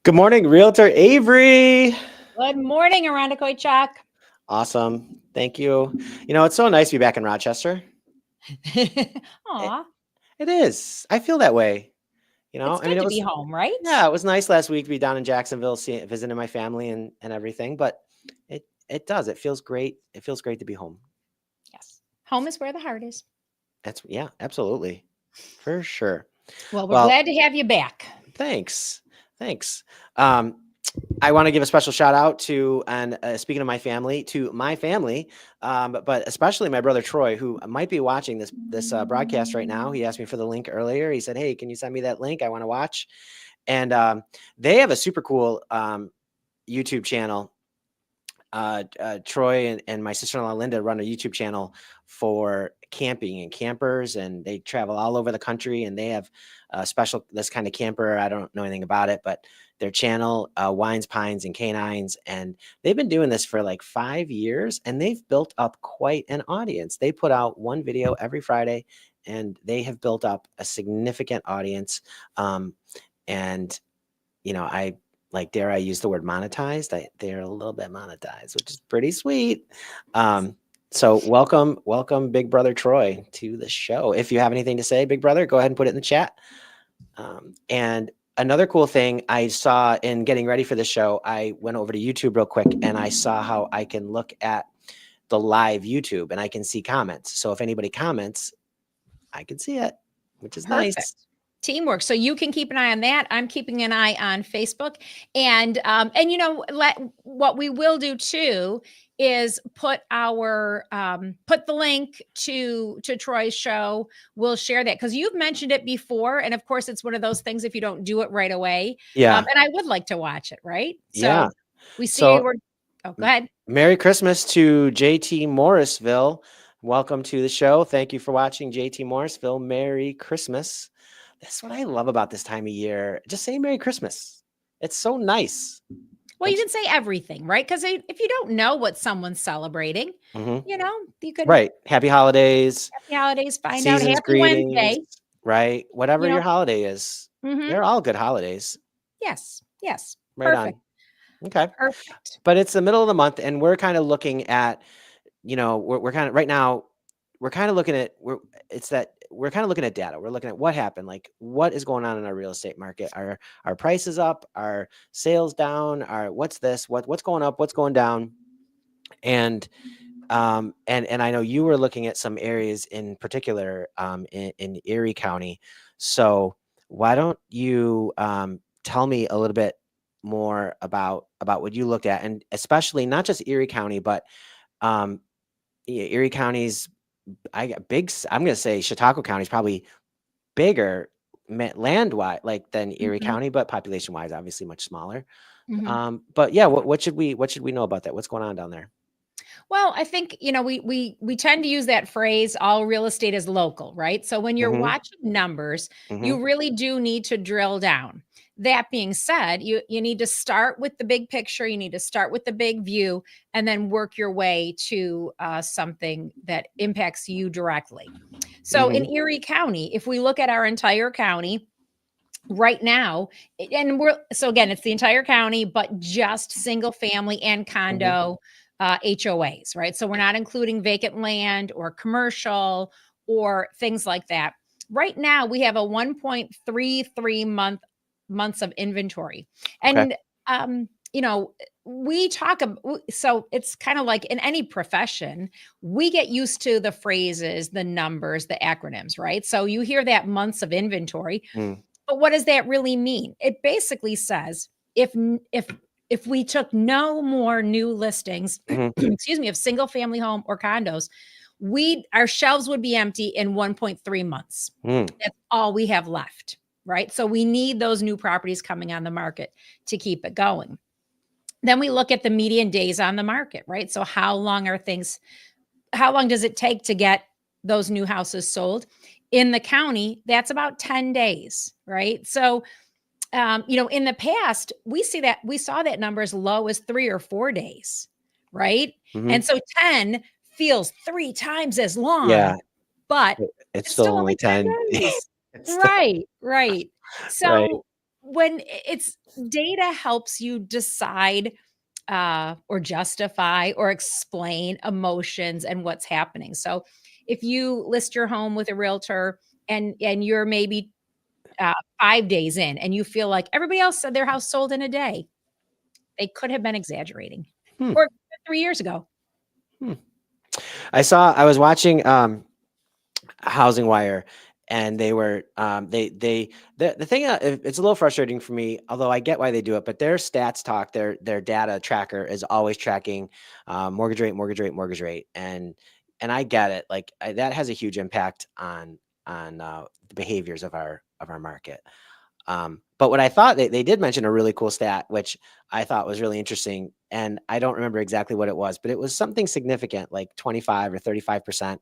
Good morning, Realtor Avery. Good morning, Aranda Koychuk. Awesome. Thank you. It's so nice to be back in Rochester. It, Aw, it is. I feel that way. it's good to be home, right? Yeah, it was nice last week to be down in Jacksonville, visiting my family and everything, but it does. It feels great. It feels great to be home. Yes. Home is where the heart is. Yeah, absolutely. For sure. Well, we're Well, glad to have you back. thanks. Thanks. I want to give a special shout out to, and speaking of my family, but especially my brother Troy, who might be watching this broadcast right now. He asked me for the link earlier. He said, "Hey, can you send me that link? I want to watch." And they have a super cool YouTube channel. Troy and my sister-in-law Linda run a YouTube channel for camping and campers, and they travel all over the country. And they have a special this kind of camper. I don't know anything about it, but their channel, Wines, Pines, and Canines, and they've been doing this for like 5 years, and they've built up quite an audience. They put out one video every Friday, and they have built up a significant audience. And I dare I use the word monetized? They're a little bit monetized, which is pretty sweet. So welcome, Big Brother Troy, to the show. If you have anything to say, Big Brother, go ahead and put it in the chat. And another cool thing I saw in getting ready for the show, I went over to YouTube real quick, and I saw how I can look at the live YouTube and I can see comments. So if anybody comments, I can see it, which is Perfect. nice. Teamwork. So you can keep an eye on that. I'm keeping an eye on Facebook. And what we will do too is put the link to Troy's show. We'll share that because you've mentioned it before. And of course, it's one of those things if you don't do it right away. Yeah. And I would like to watch it, right? So Yeah. we see go ahead. Merry Christmas to JT Morrisville. Welcome to the show. Thank you for watching, JT Morrisville. Merry Christmas. That's what I love about this time of year. Just say Merry Christmas. It's so nice. Well, you can say everything, right? Because if you don't know what someone's celebrating, you could. Right. Happy holidays. Happy holidays. Find out. Happy greetings, Wednesday. Right. Whatever your holiday is. They're all good holidays. Yes. Yes. Right Perfect. on. Okay. Perfect. But it's the middle of the month, and we're kind of looking at, we're kind of right now, we're kind of looking at we're kind of looking at data. We're looking at what happened, like what is going on in our real estate market. Are our prices up? Are sales down? What's this? What's going up? What's going down? And I know you were looking at some areas in particular in Erie County. So why don't you tell me a little bit more about what you looked at, and especially not just Erie County, but Erie County's I'm going to say Chautauqua County is probably bigger land-wise, than Erie County, but population-wise, obviously much smaller. But yeah, what should we know about that? What's going on down there? Well, I think, we tend to use that phrase, all real estate is local, right? So when you're watching numbers, you really do need to drill down. That being said, you need to start with the big picture. You need to start with the big view and then work your way to something that impacts you directly. So in Erie County, if we look at our entire county, right now, and again, it's the entire county, but just single family and condo HOAs, right? So we're not including vacant land or commercial or things like that. Right now, we have a 1.33 months of inventory. And, we talk about, so it's kind of like in any profession, we get used to the phrases, the numbers, the acronyms, right? So you hear that months of inventory. But what does that really mean? It basically says if we took no more new listings, excuse me, of single family home or condos, our shelves would be empty in 1.3 months. That's all we have left, right? So we need those new properties coming on the market to keep it going. Then we look at the median days on the market, right? So how long does it take to get those new houses sold? In the county, that's about 10 days, right? So, in the past, we saw that number as low as 3 or 4 days, right? And so 10 feels 3 times as long. Yeah, but it's still only 10 days. Right. So when it's data helps you decide or justify or explain emotions and what's happening. So if you list your home with a realtor and you're maybe 5 days in and you feel like everybody else said their house sold in a day, they could have been exaggerating, Hmm. or 3 years ago. Hmm. I was watching Housing Wire, and they were the thing. It's a little frustrating for me, although I get why they do it. But their stats talk, their data tracker is always tracking mortgage rate, mortgage rate, mortgage rate, and I get it. Like that has a huge impact on the behaviors of our market. But what I thought they did mention a really cool stat, which I thought was really interesting. And I don't remember exactly what it was, but it was something significant, like 25 or 35%.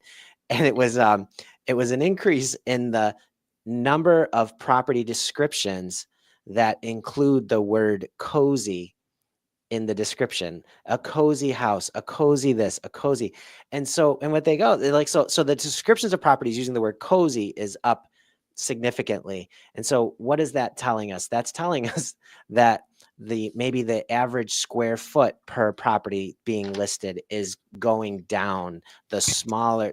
And it was an increase in the number of property descriptions that include the word cozy in the description. A cozy house, a cozy this, a cozy. And so, and what they go, they're like, so the descriptions of properties using the word cozy is up significantly. And so what is that telling us? That's telling us that maybe the average square foot per property being listed is going down. The smaller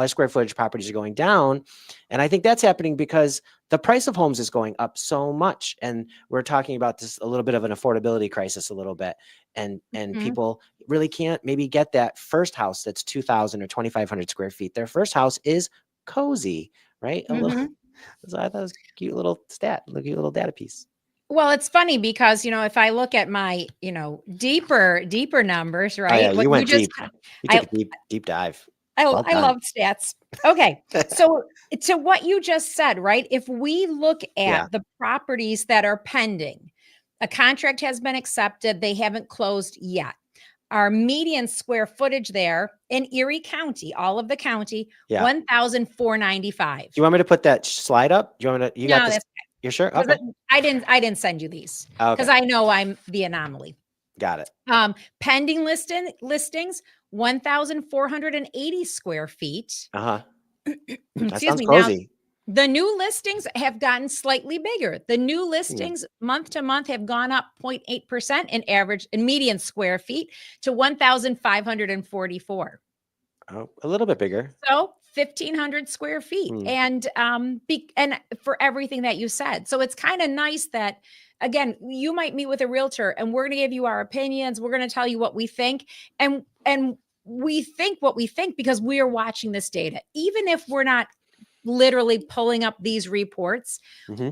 square footage properties are going down. And I think that's happening because the price of homes is going up so much. And we're talking about this a little bit of an affordability crisis a little bit. And Mhm, people really can't maybe get that first house that's 2,000 or 2,500 square feet. Their first house is cozy, right? A little. mhm. So I thought it was a cute little stat, a cute little data piece. Well, it's funny because, if I look at my, deeper numbers, Oh yeah, right? What you you went just deep. ki You took I a deep dive. I Well I done. love stats. Okay, so to what you just said, right? If we look Yeah. at the properties that are pending, a contract has been accepted, they haven't closed yet. Our median square footage there in Erie County, all of the county, Yeah. 1,495. Do you want me to put that slide up? Do you want me to, you got No, this? that's You're sure? because Okay. I didn't send you these because Okay. I know I'm the anomaly. Got it. Pending listings, 1,480 square feet. Uh-huh. That Excuse sounds me. Now, cozy. the new listings have gotten slightly bigger. The new Hmm. listings month to month have gone up 0.8% in average in median square feet to 1,544. Oh, a little bit bigger. So 1,500 square feet, Hmm. and for everything that you said. So it's kind of nice that, again, you might meet with a realtor and we're going to give you our opinions. We're going to tell you what we think, and we think what we think because we are watching this data. Even if we're not literally pulling up these reports, Hmm.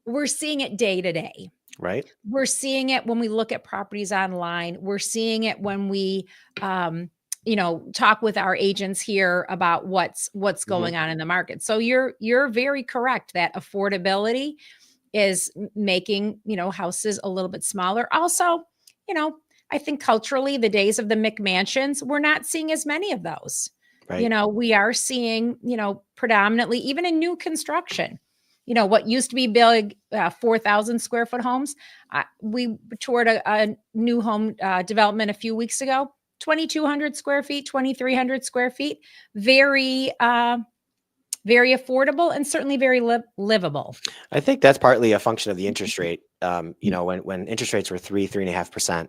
we're seeing it day to day. Right. We're seeing it when we look at properties online. We're seeing it when we, talk with our agents here about what's Hmm. going on in the market. So you're very correct that affordability is making houses a little bit smaller. Also, you know, I think culturally, the days of the McMansions, we're not seeing as many of those. Right. We are seeing, predominantly, even in new construction, what used to be big 4,000 square foot homes. We toured a new home development a few weeks ago, 2,200 square feet, 2,300 square feet. Very, very affordable and certainly very livable. I think that's partly a function of the interest rate. When interest rates were 3.5%,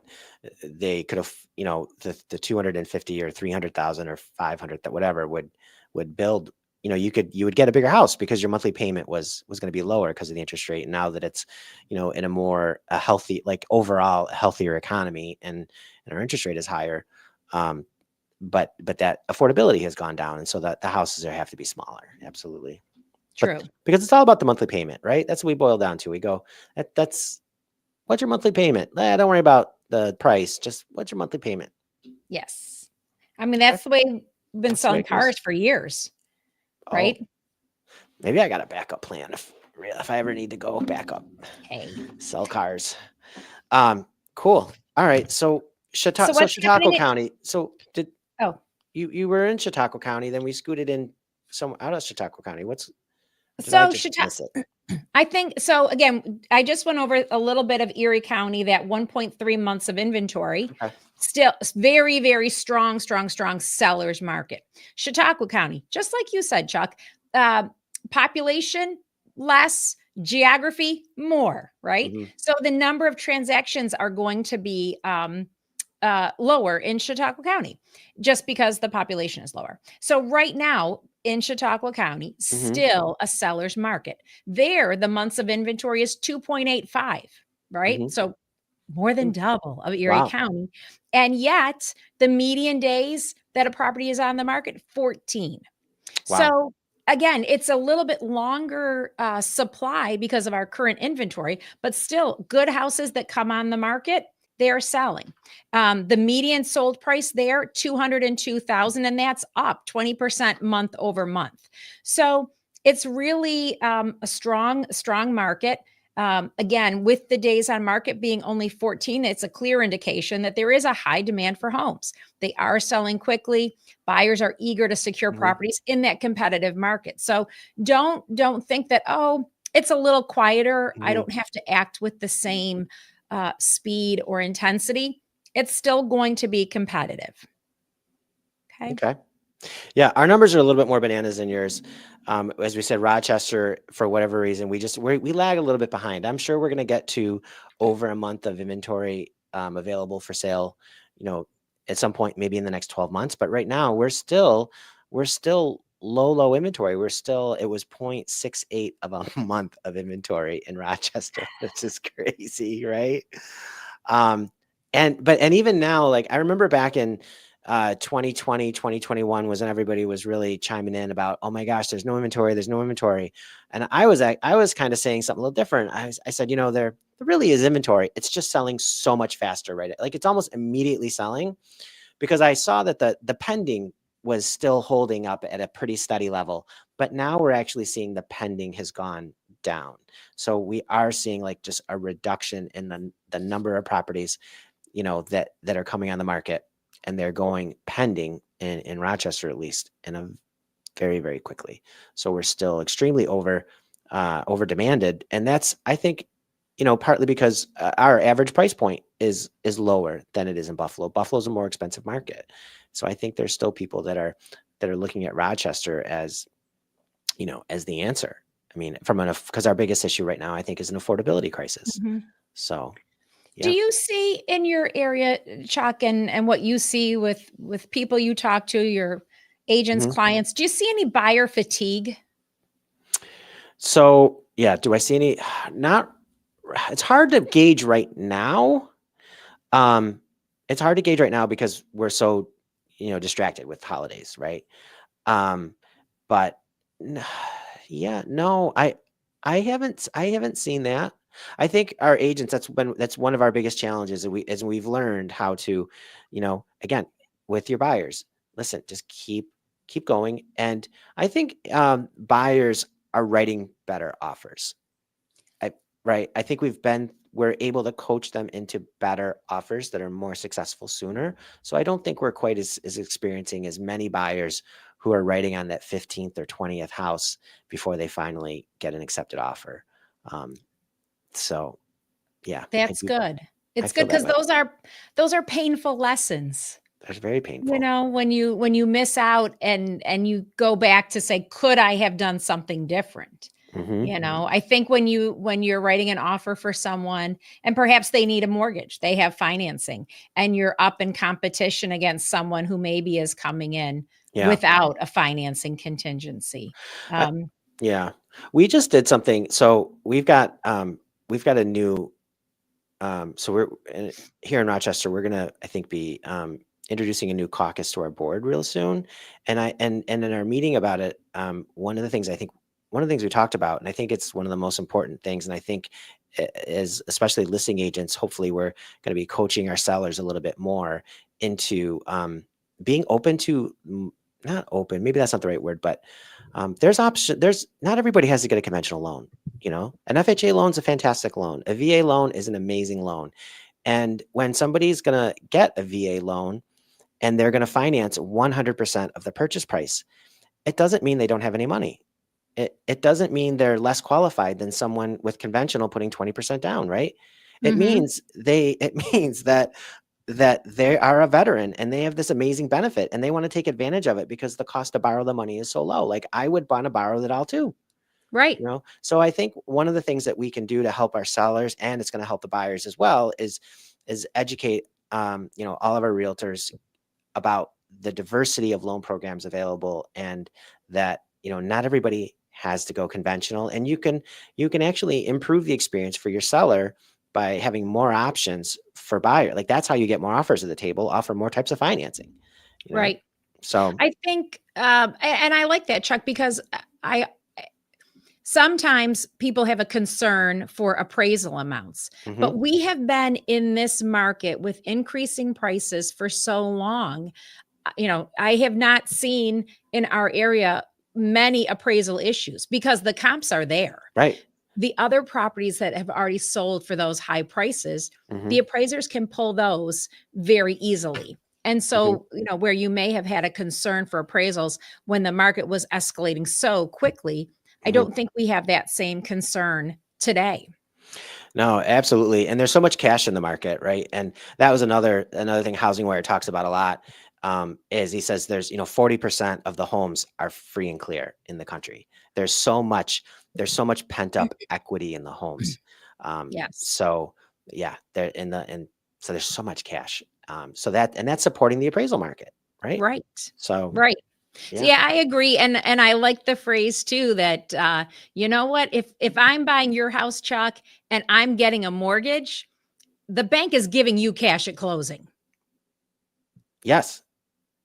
they could have, the 250 or 300,000 or 500, that whatever would build. You would get a bigger house because your monthly payment was going to be lower because of the interest rate. Now that it's, in a healthy, like overall healthier economy, and our interest rate is higher, um, but that affordability has gone down, and so that the houses have to be smaller. Absolutely. But True. because it's all about the monthly payment, right? That's what we boil down to. We go, that's what's your monthly payment? Don't worry about the price. Just what's your monthly payment? Yes. I mean, Okay. that's the way we've been That's the way selling it goes. cars for years, Oh, right? maybe I got a backup plan if I ever need to go back up, Hey. sell cars. Um, cool. All right. So So what's Chautauqua happening County. So did oh, you were in Chautauqua County, then we scooted in some out of Chautauqua County. Did I so just miss it? I think so. Again, I just went over a little bit of Erie County, that 1.3 months of inventory. Okay. Still very, very strong, strong, strong sellers market. Chautauqua County, just like you said, Chuck, uh, population less, geography, more, right? Mhm. So the number of transactions are going to be lower in Chautauqua County just because the population is lower. So right now in Chautauqua County, Mhm. still a seller's market. There, the months of inventory is 2.85, right? Mhm. So more than Mm. double of Erie Wow. County. And yet the median days that a property is on the market, 14. Wow. So again, it's a little bit longer supply because of our current inventory, but still good houses that come on the market, they are selling. The median sold price there, 202,000, and that's up 20% month over month. So it's really a strong market. Again, with the days on market being only 14, it's a clear indication that there is a high demand for homes. They are selling quickly. Buyers are eager to secure Mhm. properties in that competitive market. So don't think that, oh, it's a little quieter. I Mhm. don't have to act with the same speed or intensity. It's still going to be competitive. Okay. Okay. Yeah, our numbers are a little bit more bananas than yours. As we said, Rochester, for whatever reason, we lag a little bit behind. I'm sure we're going to get to over a month of inventory available for sale, you know, at some point, maybe in the next 12 months. But right now, we're still low inventory. It was 0.68 of a month of inventory in Rochester, which is crazy, right? Um, and even now, like I remember back in 2020, 2021 was when everybody was really chiming in about, oh my gosh, there's no inventory, there's no inventory. And I was kind of saying something a little different. I said, there really is inventory. It's just selling so much faster, right? Like it's almost immediately selling because I saw that the pending was still holding up at a pretty steady level, but now we're actually seeing the pending has gone down. So we are seeing like just a reduction in the number of properties, that are coming on the market, and they're going pending in Rochester, at least, in a very, very quickly. So we're still extremely over demanded. And that's, I think, partly because our average price point is lower than it is in Buffalo. Buffalo's a more expensive market. So I think there's still people that are looking at Rochester as the answer. I mean, because our biggest issue right now, I think, is an affordability crisis. Mhm. So Do yeah. you see in your area, Chuck, and what you see with people you talk to, your agents, Mhm. clients, do you see any buyer fatigue? So yeah, do I see any? Not. It's hard to gauge right now. Um, it's hard to gauge right now because we're so distracted with holidays, right? Um, but n- yeah, no, I haven't seen that. I think our agents, that's one of our biggest challenges, and we've learned how to, again, with your buyers, listen, just keep going. And I think buyers are writing better offers. I Right. I think we're able to coach them into better offers that are more successful sooner. So I don't think we're quite as experiencing as many buyers who are writing on that 15th or 20th house before they finally get an accepted offer. Um, so yeah, That's good. I It's good feel that because way. those are painful lessons. That's very painful. When you miss out and you go back to say, "Could I have done something different?" Hmm. I think when you're writing an offer for someone and perhaps they need a mortgage, they have financing, and you're up in competition against someone who maybe is coming in Yeah. without a financing contingency. I, Um, yeah. We just did something. So we've got a new. So here in Rochester. We're gonna, I think, be introducing a new caucus to our board real soon. And in our meeting about it, one of the things we talked about, and I think it's one of the most important things. And I think as especially listing agents, hopefully we're going to be coaching our sellers a little bit more into being open to not open. Maybe that's not the right word, but there's option. There's not everybody has to get a conventional loan. An FHA loan is a fantastic loan. A VA loan is an amazing loan. And when somebody's going to get a VA loan and they're going to finance 100% of the purchase price, it doesn't mean they don't have any money. It doesn't mean they're less qualified than someone with conventional putting 20% down, right? It mhm. means it means that they are a veteran and they have this amazing benefit and they want to take advantage of it because the cost to borrow the money is so low. Like I would want to borrow that all too. Right. You know, so I think one of the things that we can do to help our sellers, and it's going to help the buyers as well, is educate all of our realtors about the diversity of loan programs available, and that not everybody has to go conventional, and you can actually improve the experience for your seller by having more options for buyer. Like, that's how you get more offers at the table, offer more types of financing, you know Right. so. I think, and I like that, Chuck, because I sometimes people have a concern for appraisal amounts, Hmm. but we have been in this market with increasing prices for so long. I have not seen in our area many appraisal issues because the comps are there. Right. The other properties that have already sold for those high prices, Hmm. the appraisers can pull those very easily. And Hmm. so, where you may have had a concern for appraisals when the market was escalating so quickly, I Hmm. don't think we have that same concern today. No, absolutely. And there's so much cash in the market, right? And that was another thing Housing Wire talks about a lot. Is he says there's 40% of the homes are free and clear in the country. There's so much there's so much pent up equity in the homes. Yes. So yeah, there in the and so there's so much cash. That's supporting the appraisal market, right? Right. So Right. So yeah. yeah, I agree, and I like the phrase too that you know what, if I'm buying your house, Chuck, and I'm getting a mortgage, the bank is giving you cash at closing. Yes.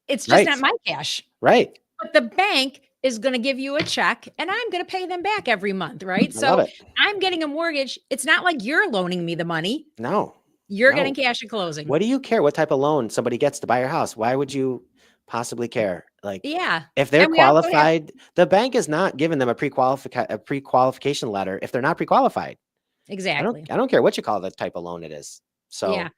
It's just Right. not my cash. Right. But the bank is going to give you a check and I'm going to pay them back every month, right? I love So it. I'm getting a mortgage. It's not like you're loaning me the money. No. You're getting No. cash at closing. What do you care what type of loan somebody gets to buy your house? Why would you possibly care? Like, Yeah. if they're And we also have qualified, the bank is not giving them a pre-qualification letter if they're not pre-qualified. I don't exactly. I don't care what you call the type of loan it is. Yeah. So,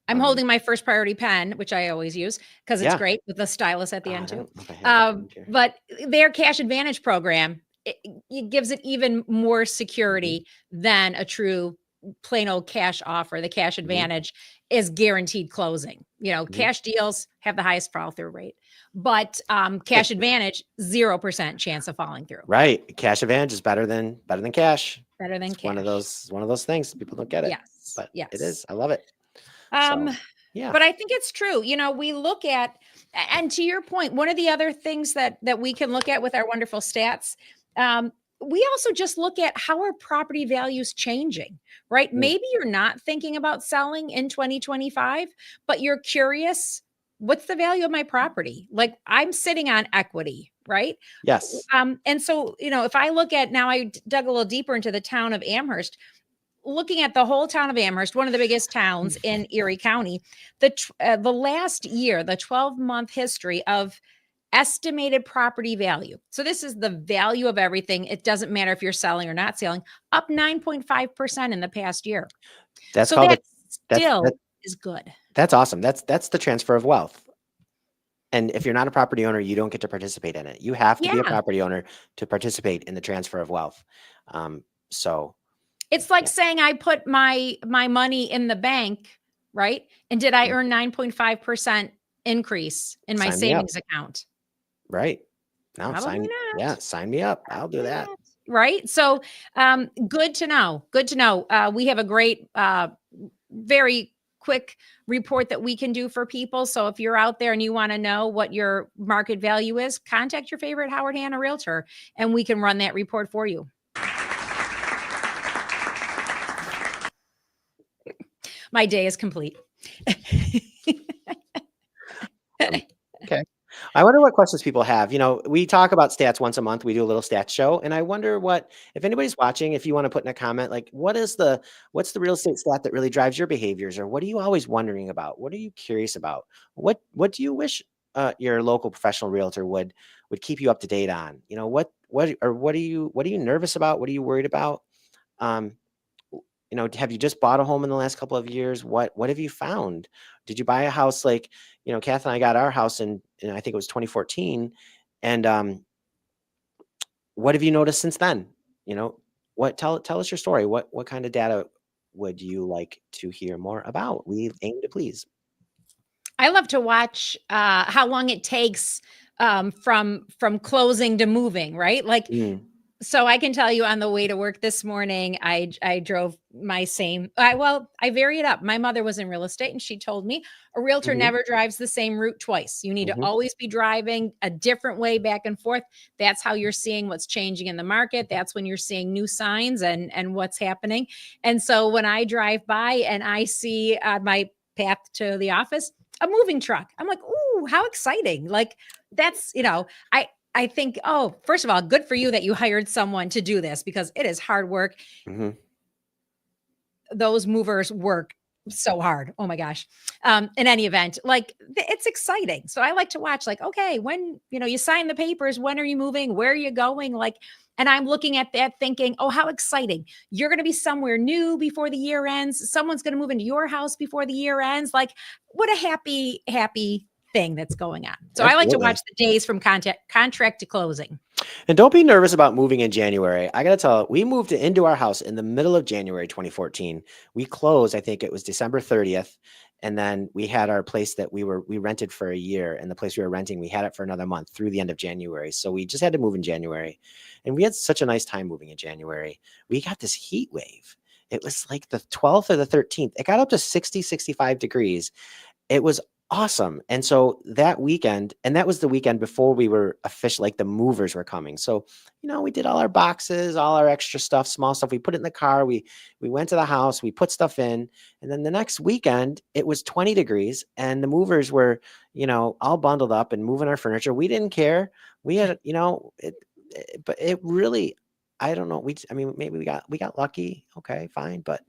I'm um, holding my first priority pen, which I always use because it's yeah. great with the stylus at the I end too. don't know if I have that one here. But their cash advantage program, it gives it even more Mhm, security than a true plain old cash offer. The cash mhm, advantage is guaranteed closing. mhm. Cash deals have the highest fall through rate, but But cash advantage, 0% chance of falling through. right, cash advantage is better than cash. Better than It's one of cash. those one of those things. People don't get it, Yes. but it Yes. is. I love it. Um, So, yeah. but I think it's true. We look at, and to your point, one of the other things that we can look at with our wonderful stats, we also just look at how are property values changing, right? Mm, Maybe you're not thinking about selling in 2025, but you're curious, what's the value of my property? Like I'm sitting on equity, right? yes. And so, if I look at now, I dug a little deeper into the town of Amherst, looking at the whole town of Amherst, one of the biggest towns in Erie County, the last year, the 12-month history of estimated property value. So this is the value of everything. It doesn't matter if you're selling or not selling, up 9.5% in the past year. That's So called that a that's still that is good. that's awesome. That's the transfer of wealth. And if you're not a property owner, you don't get to participate in it. You have to be a Yeah. property owner to participate in the transfer of wealth. So It's like yeah, saying I put my money in the bank, right? And did I mm, earn 9.5% increase in my sign me up. savings account? Right. No, Probably not. sign me up. I'll do Probably that. not. Right? So, good to know. Good to know. We have a great, very quick report that we can do for people. So if you're out there and you want to know what your market value is, contact your favorite Howard Hanna realtor and we can run that report for you. My day is complete. Um, okay. I wonder what questions people have. We talk about stats once a month. We do a little stats show, and I wonder if anybody's watching, if you want to put in a comment, like, what's the real estate stat that really drives your behaviors, or what are you always wondering about? What are you curious about? What do you wish your local professional realtor would keep you up to date on? What are you nervous about? What are you worried about? Um, have you just bought a home in the last couple of years? What have you found? Did you buy a house like, Kath and I got our house in I think it was 2014. And what have you noticed since then? You know, tell us your story. What kind of data would you like to hear more about? We aim to please. I love to watch how long it takes from closing to moving, right? Like Mm. So I can tell you on the way to work this morning, I drove my same I vary it up. My mother was in real estate and she told me a realtor Mhm, never drives the same route twice. You need to mhm. always be driving a different way back and forth. That's how you're seeing what's changing in the market. That's when you're seeing new signs and what's happening. And so when I drive by and I see on my path to the office a moving truck, I'm like, "Ooh, how exciting." Like that's, I think, oh, first of all, good for you that you hired someone to do this because it is hard work. Mhm. Those movers work so hard. Oh my gosh. In any event, like it's exciting. So I like to watch, like, okay, when you sign the papers, when are you moving? Where are you going? Like, and I'm looking at that thinking, oh, how exciting. You're going to be somewhere new before the year ends. Someone's going to move into your house before the year ends. Like, what a happy, happy thing that's going on. So I like to watch Absolutely. the days from contract to closing. And don't be nervous about moving in January. I gotta tell, we moved into our house in the middle of January 2014. We closed, I think it was December 30th. And then we had our place that we rented for a year. And the place we were renting, we had it for another month through the end of January. So we just had to move in January. And we had such a nice time moving in January. We got this heat wave. It was like the 12th or the 13th. It got up to 60, 65 degrees. It was awesome. And so that weekend, and that was the weekend before we were official, like the movers were coming. So, we did all our boxes, all our extra stuff, small stuff. We put it in the car. We went to the house, we put stuff in. And then the next weekend, it was 20 degrees and the movers were, all bundled up and moving our furniture. We didn't care. We had, but it really, I don't know. I mean, maybe we got lucky. Okay, fine. But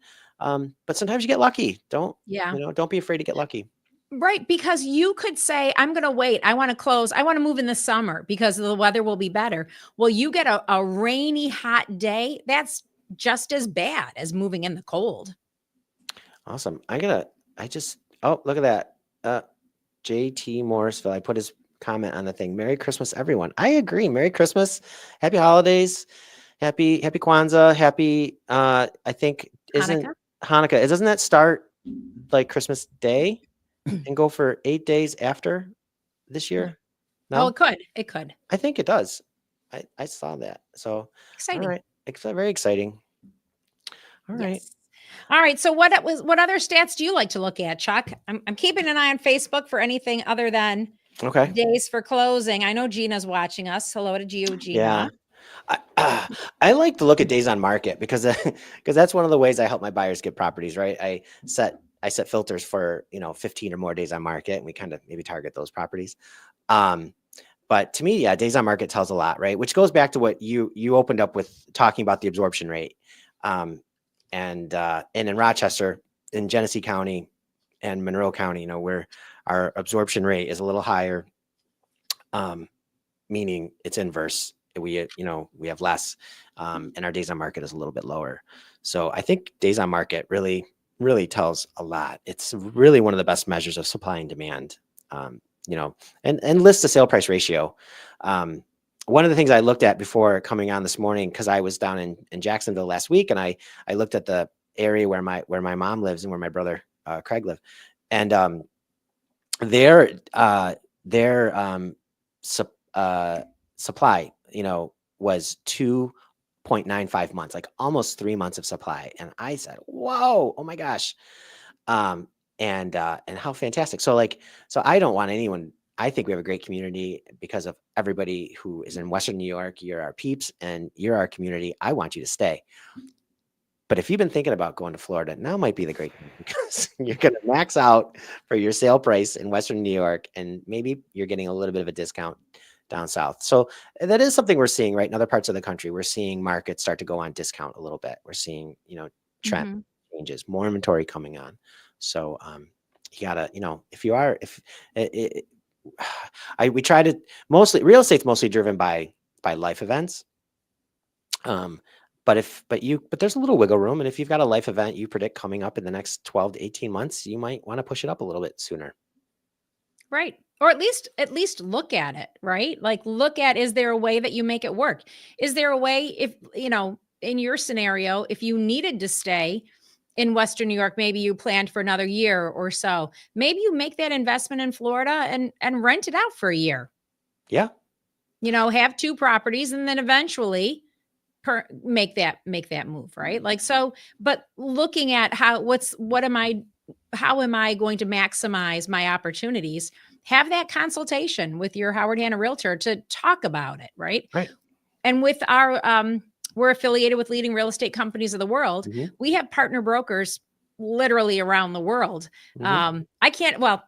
sometimes you get lucky. Yeah. Don't be afraid to get lucky. Right, because you could say, "I'm gonna wait. I wanna close. I wanna move in the summer because the weather will be better." Well, you get a rainy, hot day, that's just as bad as moving in the cold. Awesome. Oh, look at that. JT Morrisville. I put his comment on the thing. Merry Christmas, everyone. I agree. Merry Christmas. Happy holidays. Happy Kwanzaa. I think, isn't Hanukkah? Hanukkah, doesn't that start like Christmas Day and go for 8 days after this Yeah. year? Oh, No? it could. I think it does. I saw that. So, all Exciting. right. Very exciting. All right. Yes. Alright, so what other stats do you like to look at, Chuck? I'm keeping an eye on Facebook for anything other than Okay. days for closing. I know Gina's watching us. Hello to you, Yeah. Gina. I like to look at days on market because because that's one of the ways I help my buyers get properties, right? I set filters for 15 or more days on market, and we kind of maybe target those properties. Um, but to me, yeah, days on market tells a lot, right? Which goes back to what you opened up with talking about the absorption rate, um, and in Rochester, in Genesee County, and Monroe County, where our absorption rate is a little higher. Um, Meaning it's inverse. We have less, and our days on market is a little bit lower. So I think days on market really tells a lot. It's really one of the best measures of supply and demand. Um, and lists the sale price ratio. One of the things I looked at before coming on this morning, because I was down in Jacksonville last week, and I looked at the area where my mom lives and where my brother Craig live, and their their sup- uh, supply, was 2.95 months, like almost 3 months of supply. And I said, "Whoa, oh my gosh!" Um, and how fantastic. So I don't want anyone. I think we have a great community because of everybody who is in Western New York. You're our peeps, and you're our community. I want you to stay. But if you've been thinking about going to Florida, now might be the great time because you're going to max out for your sale price in Western New York, and maybe you're getting a little bit of a discount down south. So that is something we're seeing, right? In other parts of the country, we're seeing markets start to go on discount a little bit. We're seeing, trend Mhm. changes, more inventory coming on. So you gotta, if you are, if it, we try to mostly real estate's mostly driven by life events. Um, but there's a little wiggle room. And if you've got a life event you predict coming up in the next 12 to 18 months, you might want to push it up a little bit sooner. Right. Or at least look at it, right? Like look at, is there a way that you make it work? Is there a way, if, in your scenario, if you needed to stay in Western New York, maybe you planned for another year or so, maybe you make that investment in Florida and rent it out for a year. Yeah. Have two properties and then eventually, make that move, right? Like, so, but looking at how am I going to maximize my opportunities? Have that consultation with your Howard Hanna realtor to talk about it, right? Right. And with our we're affiliated with leading real estate companies of the world. Mm-hmm. We have partner brokers literally around the world. Mm-hmm. I can't, well,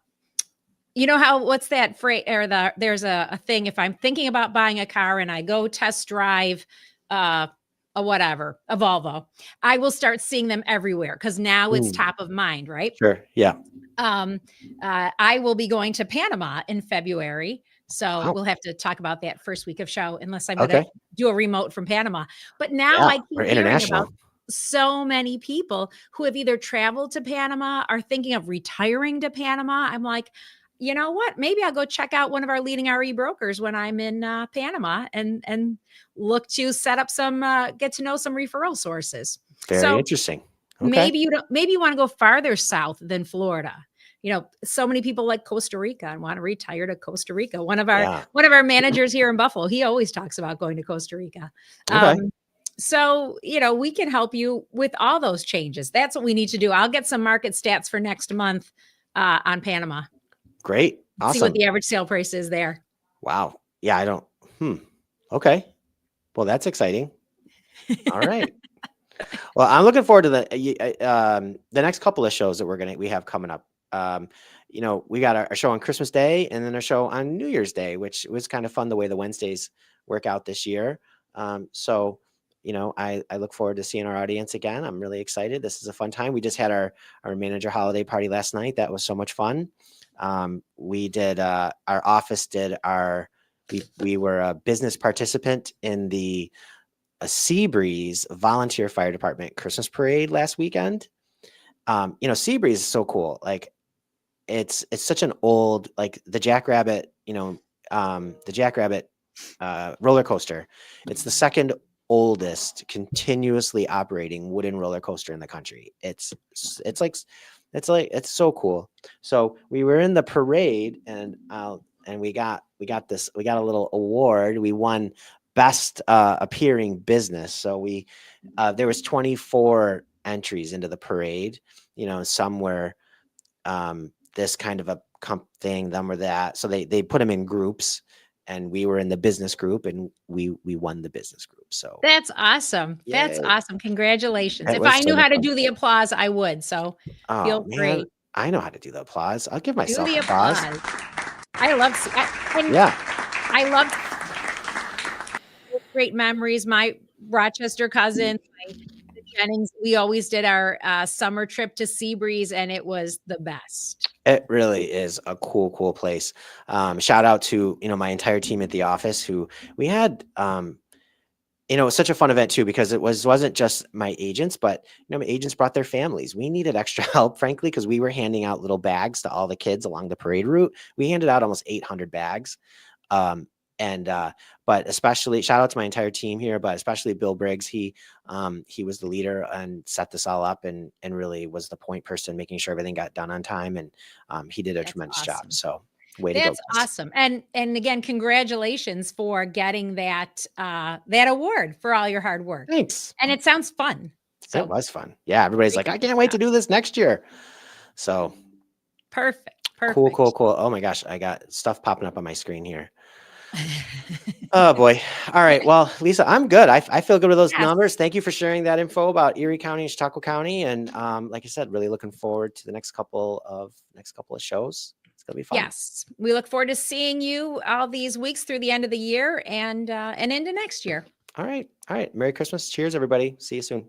you know how, what's that phrase, or there's a thing, if I'm thinking about buying a car and I go test drive a whatever, a Volvo, I will start seeing them everywhere because now it's Mm. top of mind, right? Sure. Yeah. Um, I will be going to Panama in February. So Wow. we'll have to talk about that first week of show, unless I'm going to Okay. do a remote from Panama. But now Yeah. I We're keep hearing about international. so many people who have either traveled to Panama, are thinking of retiring to Panama. I'm like, you know what? Maybe I'll go check out one of our leading RE brokers when I'm in Panama, and look to set up some get to know some referral sources. Very So interesting. Okay. maybe you want to go farther south than Florida. You know, so many people like Costa Rica and want to retire to Costa Rica. Yeah. One of our managers here in Buffalo, he always talks about going to Costa Rica. Okay. So, you know, we can help you with all those changes. That's what we need to do. I'll get some market stats for next month on Panama. Great. See what Awesome. the average sale price is there. Wow. Yeah. I don't. Okay. Well, that's exciting. All right. Well, I'm looking forward to the next couple of shows that we have coming up. We got our show on Christmas Day and then a show on New Year's Day, which was kind of fun the way the Wednesdays work out this year. So, I look forward to seeing our audience again. I'm really excited. This is a fun time. We just had our manager holiday party last night. That was so much fun. We did our office did we were a business participant in the Seabreeze Volunteer Fire Department Christmas Parade last weekend. Seabreeze is so cool. Like it's such an old, like the Jackrabbit, roller coaster. It's the second oldest continuously operating wooden roller coaster in the country. It's so cool. So we were in the parade and we got a little award. We won best appearing business. So there was 24 entries into the parade. Some were this kind of a thing, them or that. So they put them in groups, and we were in the business group, and we won the business group. So That's awesome. That's yay. awesome. Congratulations. It If was I so knew much how to fun. do the applause, I would. So Oh feel man, free. I know how to do the applause. I'll give Do myself the applause. applause. I love Yeah. I love great memories. My Rochester cousins, the Jennings, we always did our summer trip to Seabreeze, and it was the best. It really is a cool place. Shout out to, my entire team at the office who we had, it was such a fun event too, because wasn't just my agents, but my agents brought their families. We needed extra help, frankly, because we were handing out little bags to all the kids along the parade route. We handed out almost 800 bags. Um, but especially shout out to my entire team here, but especially Bill Briggs. He was the leader and set this all up, and really was the point person, making sure everything got done on time. And he did a That's tremendous job. awesome. So way to go, That's guys. awesome. And again, congratulations for getting that award for all your hard work. Thanks. And it sounds fun. It So was fun. Yeah, everybody's like, I can't wait to do this next year. So perfect. cool. Perfect. Oh my gosh, I got stuff popping up on my screen here. Oh boy. All right. Well, Lisa, I'm good. I feel good with those Yes. numbers. Thank you for sharing that info about Erie County and Chautauqua County. And like I said, really looking forward to the next couple of shows. It's gonna be fun. Yes. We look forward to seeing you all these weeks through the end of the year and into next year. All right. Merry Christmas. Cheers, everybody. See you soon.